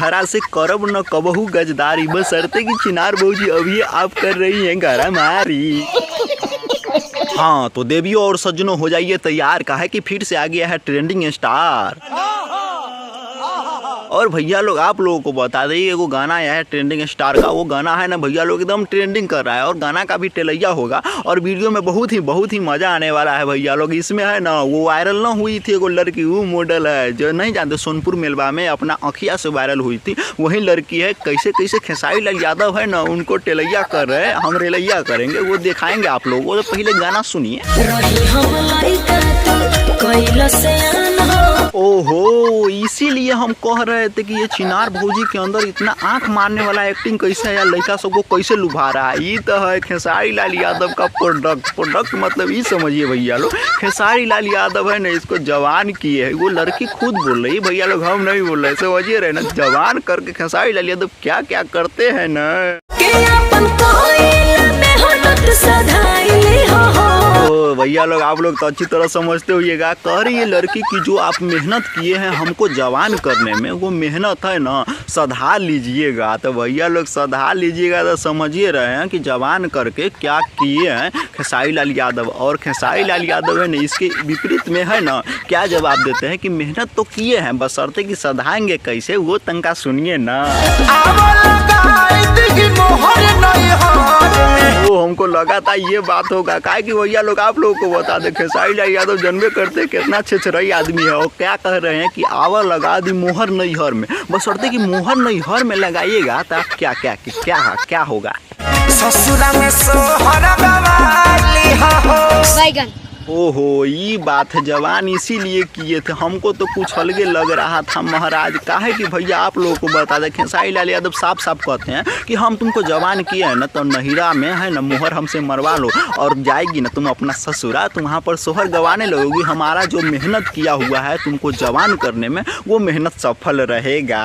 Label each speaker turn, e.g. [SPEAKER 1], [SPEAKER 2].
[SPEAKER 1] तहरा से करब न कबहू गजदारी, बशर्ते कि चिनार बहूजी अभी आप कर रही हैं गरामारी। हाँ तो देवियों और सज्जनों हो जाइए तैयार, का है कि फिर से आ गया है ट्रेंडिंग स्टार। और भैया लोग आप लोगों को बता दें एगो गाना आया है ट्रेंडिंग स्टार का, वो गाना है ना भैया लोग एकदम ट्रेंडिंग कर रहा है और गाना का भी टेलैया होगा और वीडियो में बहुत ही मज़ा आने वाला है भैया लोग। इसमें है ना वो वायरल ना हुई थी एगो लड़की, वो मॉडल है जो नहीं जानते, सोनपुर मेलवा में अपना अखिया से वायरल हुई थी, वही लड़की है। कैसे कैसे खेसारी लाल यादव है ना उनको टेलैया कर रहे हैं, हम रेलैया करेंगे, वो दिखाएंगे आप लोगों को। तो पहले गाना सुनिए। ओहो, इसीलिए हम कह रहे थे कि ये चिनार भौजी के अंदर इतना आंख मारने वाला एक्टिंग कैसे है, या लड़का सबको कैसे लुभा रहा है। ये तो है खेसारी लाल यादव का प्रोडक्ट मतलब ये समझिए भैया लोग, खेसारी लाल यादव है ना इसको जवान किए है, वो लड़की खुद बोल रही भैया लोग, हम नहीं बोल रहे, समझिए रहे ना। जवान करके खेसारी लाल यादव क्या क्या करते हैं ना। भैया लोग आप लोग तो अच्छी तरह समझते होइएगा। कह रही है लड़की की जो आप मेहनत किए हैं हमको जवान करने में, वो मेहनत है ना सधा लीजिएगा। तो भैया लोग सधा लीजिएगा तो समझिए रहे हैं कि जवान करके क्या किए हैं खेसारी लाल यादव। और खेसारी लाल यादव है ना इसके विपरीत में है ना क्या जवाब देते हैं कि मेहनत तो किए हैं, बशर्ते कि सधाएंगे कैसे, वो तंका सुनिए ना। वो हमको लगा था ये बात होगा, काहे कि भैया लोग आप लोगों को बता दे खेसारी लाल यादव जानबे करते कितना छेछरई आदमी है। और क्या कह रहे हैं कि आवर लगा दी मोहर नैहर में, बशर्ते कि मोहर नैहर में लगाइएगा तो आप क्या होगा।
[SPEAKER 2] ससुरा में सोहर गवाली हो बैगन।
[SPEAKER 1] ओहो ये बात है, जवान इसीलिए किए थे। हमको तो कुछ अलगे लग रहा था महाराज, काहे कि भैया आप लोगों को बता दें खेसारी लाल यादव साफ कहते हैं कि हम तुमको जवान किए हैं ना तो नहिरा में है ना मोहर हमसे मरवा लो, और जाएगी ना तुम अपना ससुरा, तुम वहाँ पर सोहर गवाने लगोगी। हमारा जो मेहनत किया हुआ है तुमको जवान करने में वो मेहनत सफल रहेगा।